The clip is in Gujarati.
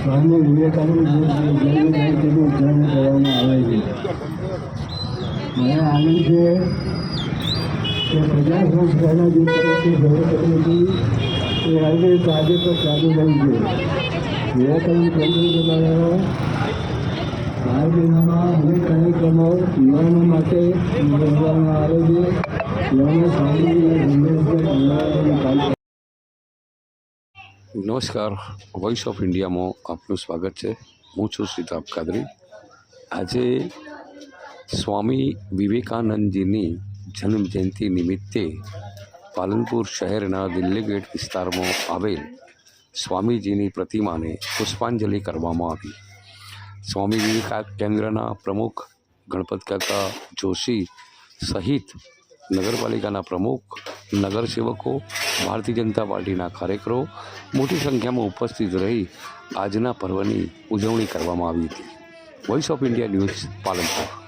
સ્વામી વિવેકાનંદ જયંતિનું ઉજવણી કરવામાં આવે છે. મને આનંદ છે કે 50 વર્ષ પહેલાં જે પ્રવૃત્તિ શરૂ કરી હતી એ આજે આજે પણ ચાલુ રહી છે. વિવેકાનંદ કેન્દ્ર દ્વારા આ જિલ્લામાં અનેક કાર્યક્રમો યુવાનો માટે યોજવામાં આવે છે. યુવાનો સ્વામી નમસ્કાર, વોઇસ ઓફ ઇન્ડિયામાં આપનું સ્વાગત છે. હું છું સિતાબ કાદરી. આજે સ્વામી વિવેકાનંદજીની જન્મજયંતિ નિમિત્તે પાલનપુર શહેરના દિલ્હી ગેટ વિસ્તારમાં આવેલ સ્વામીજીની પ્રતિમાને પુષ્પાંજલિ કરવામાં આવી. સ્વામી વિવેકાનંદ કેન્દ્રના પ્રમુખ ગણપત કાકા જોશી સહિત નગરપાલિકાના પ્રમુખ, નગરસેવકો, ભારતીય જનતા પાર્ટીના કાર્યકરો મોટી સંખ્યામાં ઉપસ્થિત રહી આજના પર્વની ઉજવણી કરવામાં આવી હતી. Voice of India news, Palanpur.